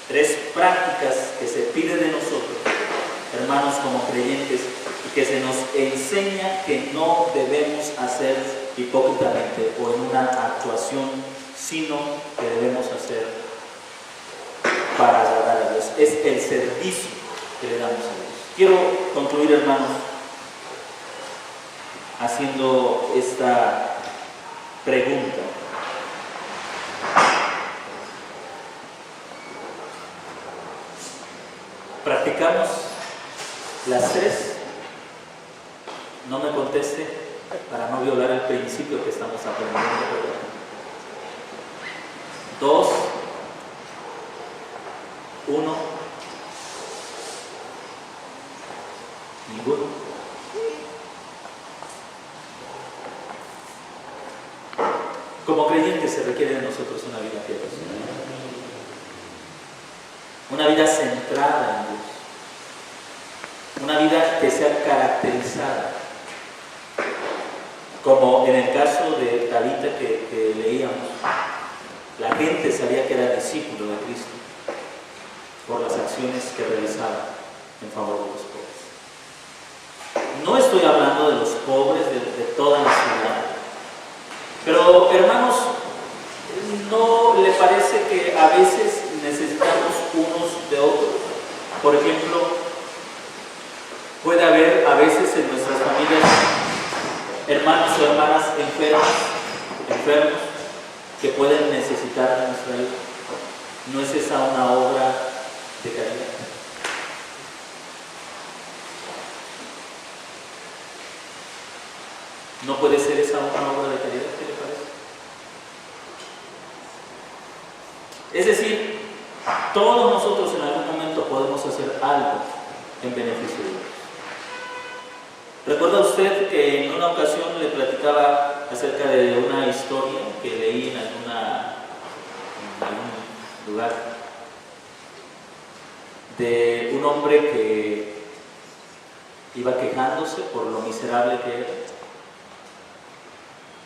3 prácticas que se pide de nosotros, hermanos, como creyentes, y que se nos enseña que no debemos hacer hipócritamente o en una actuación, sino que debemos hacer para agradar a Dios. Es el servicio que le damos a Dios. Quiero concluir, hermanos, haciendo esta pregunta. ¿Practicamos las 3? No me conteste para no violar el principio que estamos aprendiendo. 2, 1, ninguno. Como creyentes se requiere de nosotros una vida piadosa, una vida centrada en Dios, una vida que sea caracterizada, como en el caso de Tabita que leíamos. La gente sabía que era discípulo de Cristo por las acciones que realizaba en favor de los pobres. No estoy hablando de los pobres de toda la ciudad, pero hermanos, ¿no le parece que a veces necesitamos unos de otros? Por ejemplo, puede haber a veces en nuestras familias hermanos o hermanas enfermos, que pueden necesitar de nuestra ayuda. ¿No es esa una obra de caridad? ¿No puede ser esa una obra de caridad? ¿Qué le parece? Es decir, todos nosotros en algún momento podemos hacer algo en beneficio de Dios. ¿Recuerda usted que en una ocasión le platicaba acerca de una historia que leí en algún lugar? De un hombre que iba quejándose por lo miserable que era.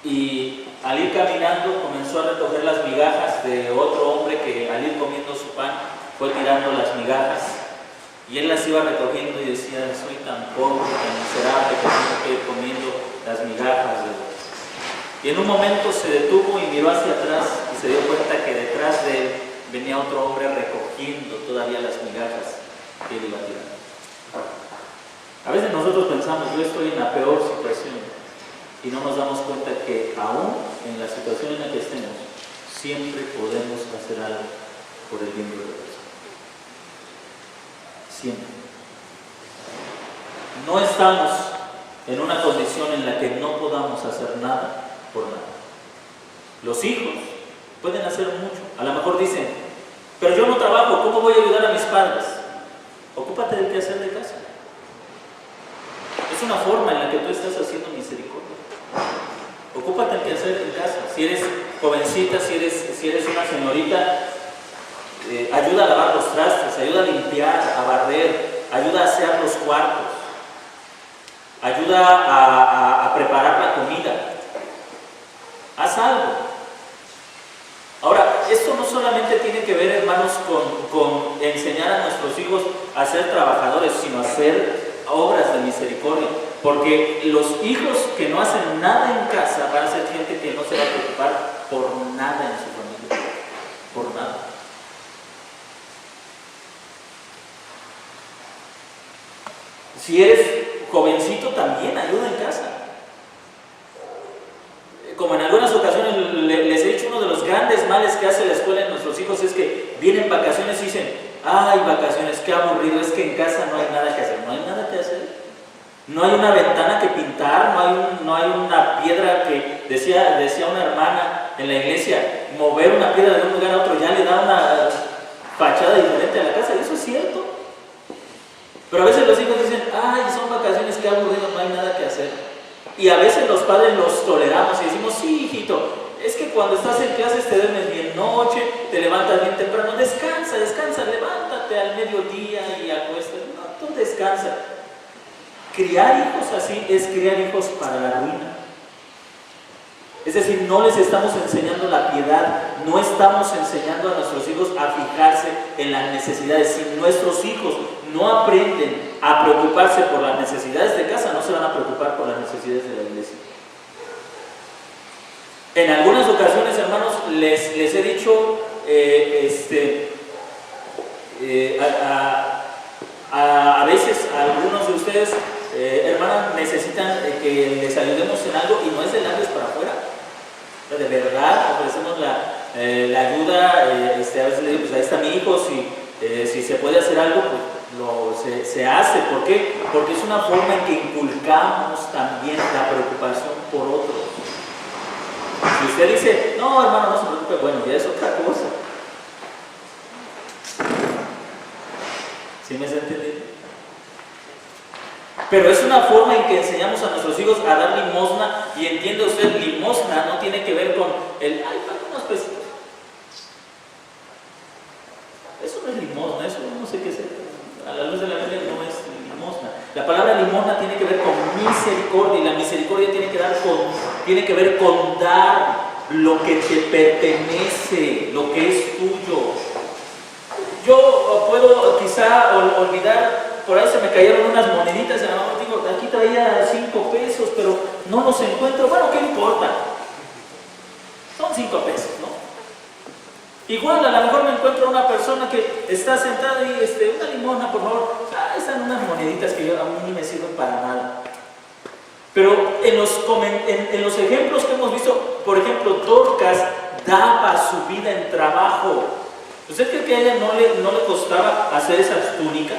Y al ir caminando comenzó a recoger las migajas de otro hombre que al ir comiendo su pan fue tirando las migajas. Y él las iba recogiendo y decía: soy tan pobre, tan miserable que tengo que ir comiendo las migajas. Y en un momento se detuvo y miró hacia atrás y se dio cuenta que detrás de él venía otro hombre recogiendo todavía las migajas que él iba tirando. A veces nosotros pensamos: yo estoy en la peor situación, y no nos damos cuenta que aún en la situación en la que estemos, siempre podemos hacer algo por el bien de los demás. Siempre. No estamos en una condición en la que no podamos hacer nada por nada. Los hijos pueden hacer mucho. A lo mejor dicen: pero yo no trabajo, ¿cómo voy a ayudar a mis padres? Ocúpate del quehacer de casa. Es una forma en la que tú estás haciendo misericordia. Ocúpate del quehacer en casa. Si eres jovencita, si eres una señorita, ayuda a lavar los trastes, ayuda a limpiar, a barrer, ayuda a asear los cuartos, ayuda a preparar la comida. Haz algo. Ahora, esto no solamente tiene que ver, hermanos, con enseñar a nuestros hijos a ser trabajadores, sino a hacer obras de misericordia. Porque los hijos que no hacen nada en casa van a ser gente que no se va a preocupar por nada en su familia. Por nada. Si eres jovencito, también ayuda en casa. Como en algunas ocasiones les he dicho, uno de los grandes males que hace la escuela en nuestros hijos es que vienen vacaciones y dicen: ay, vacaciones, qué aburrido, es que en casa no hay nada que hacer. No hay nada que hacer. No hay una ventana que pintar, no hay una piedra que, decía una hermana en la iglesia, mover una piedra de un lugar a otro ya le da una fachada diferente a la casa. Y eso es cierto. Pero a veces los hijos dicen: ay, son vacaciones, qué aburrido, no hay nada que hacer. Y a veces los padres los toleramos y decimos: sí, hijito, es que cuando estás en clases te duermes bien noche, te levantas bien temprano, descansa, levántate al mediodía y acuéstate. No, tú descansa. Criar hijos así es criar hijos para la ruina. Es decir, no les estamos enseñando la piedad, no estamos enseñando a nuestros hijos a fijarse en las necesidades. Si nuestros hijos no aprenden a preocuparse por las necesidades de casa, no se van a preocupar por las necesidades de la iglesia. En algunas ocasiones, hermanos, les he dicho a veces a algunos de ustedes, hermanas, necesitan que les ayudemos en algo, y no es de labios para afuera. De verdad ofrecemos la ayuda. A veces le digo: pues ahí está mi hijo, si se puede hacer algo, pues se hace. ¿Por qué? Porque es una forma en que inculcamos también la preocupación por otros. Si usted dice: no, hermano, no se preocupe, bueno, ya es otra cosa. ¿Sí me has entendido? Pero es una forma en que enseñamos a nuestros hijos a dar limosna. Y entiende usted, limosna no tiene que ver con el: ay, paga unos pesitos. Eso no es limosna, eso no sé qué es. A la luz de la Biblia no es limosna. La palabra limosna tiene que ver con misericordia, y la misericordia tiene que ver con dar lo que te pertenece, lo que es tuyo. Yo puedo quizá olvidar, por ahí se me cayeron unas moneditas, y a lo mejor digo: aquí traía 5 pesos, pero no los encuentro. Bueno, ¿qué importa? Son 5 pesos, ¿no? Igual, a lo mejor me encuentro una persona que está sentada y: una limosna, por favor. Están unas moneditas que a mí ni me sirven para nada. Pero en los ejemplos que hemos visto, por ejemplo, Dorcas daba su vida en trabajo. ¿Usted cree que a ella no le costaba hacer esas túnicas?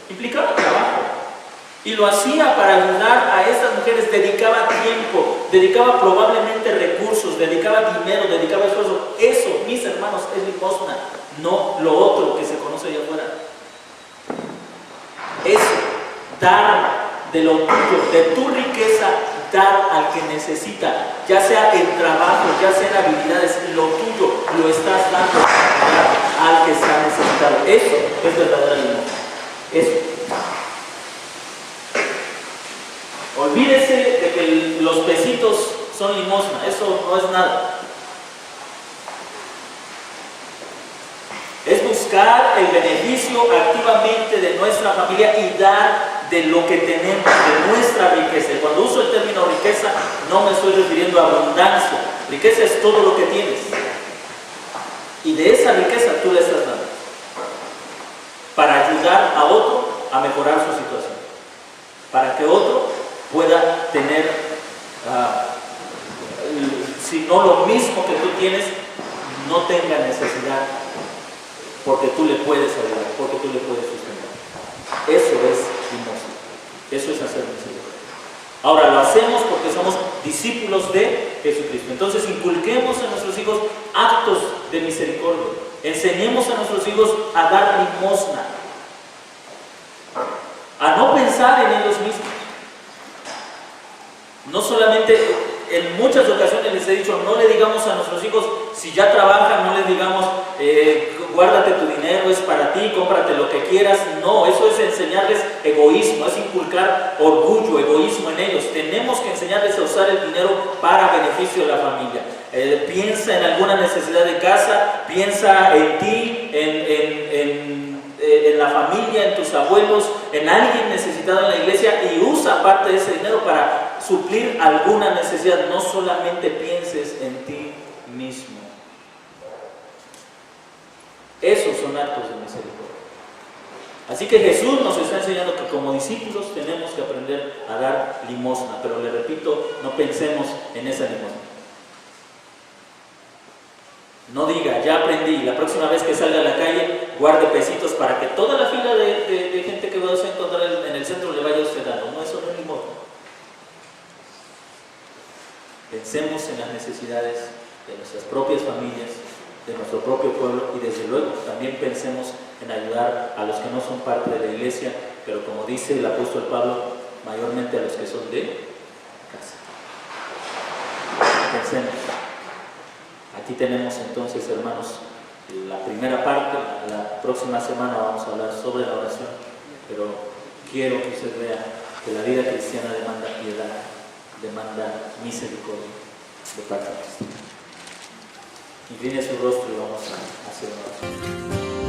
Implicaba trabajo. Y lo hacía para ayudar a estas mujeres, dedicaba tiempo, dedicaba probablemente recursos, dedicaba dinero, dedicaba esfuerzo. Eso, mis hermanos, es limosna, no lo otro que se conoce allá afuera. Eso, dar de lo tuyo, de tu riqueza, dar al que necesita, ya sea en trabajo, ya sea en habilidades, lo tuyo lo estás dando al que está necesitado. Eso es verdadera limosna. Eso. Olvídese de que los pesitos son limosna, eso no es nada. Es buscar el beneficio activamente de nuestra familia y dar de lo que tenemos, de nuestra riqueza. Y cuando uso el término riqueza, no me estoy refiriendo a abundancia. Riqueza es todo lo que tienes. Y de esa riqueza tú le estás dando para ayudar a otro a mejorar su situación, para que otro pueda tener, si no lo mismo que tú tienes, no tenga necesidad, porque tú le puedes ayudar, porque tú le puedes sustentar. Eso es limosna, eso es hacer misericordia. Ahora lo hacemos porque somos discípulos de Jesucristo. Entonces inculquemos a nuestros hijos actos de misericordia, enseñemos a nuestros hijos a dar limosna, a no pensar en ellos mismos. No solamente, en muchas ocasiones les he dicho, no le digamos a nuestros hijos, si ya trabajan, no les digamos, guárdate tu dinero, es para ti, cómprate lo que quieras. No, eso es enseñarles egoísmo, es inculcar orgullo, egoísmo en ellos. Tenemos que enseñarles a usar el dinero para beneficio de la familia. Piensa en alguna necesidad de casa, piensa en ti, en la familia, en tus abuelos, en alguien necesitado en la iglesia, y usa parte de ese dinero para suplir alguna necesidad. No solamente pienses en ti mismo. Esos son actos de misericordia. Así que Jesús nos está enseñando que como discípulos tenemos que aprender a dar limosna, pero le repito, no pensemos en esa limosna. No diga, ya aprendí, la próxima vez que salga a la calle, guarde pesitos para que toda la fila de gente que vas a encontrar en el centro le vaya usted dando. No, eso no es limosna. Pensemos en las necesidades de nuestras propias familias, de nuestro propio pueblo, y desde luego también pensemos en ayudar a los que no son parte de la iglesia, pero como dice el apóstol Pablo, mayormente a los que son de casa. Pensemos. Aquí tenemos entonces, hermanos, la primera parte. La próxima semana vamos a hablar sobre la oración, pero quiero que usted vea que la vida cristiana demanda piedad, demanda misericordia de parte de Cristo. Incline su rostro y vamos a hacer una oración.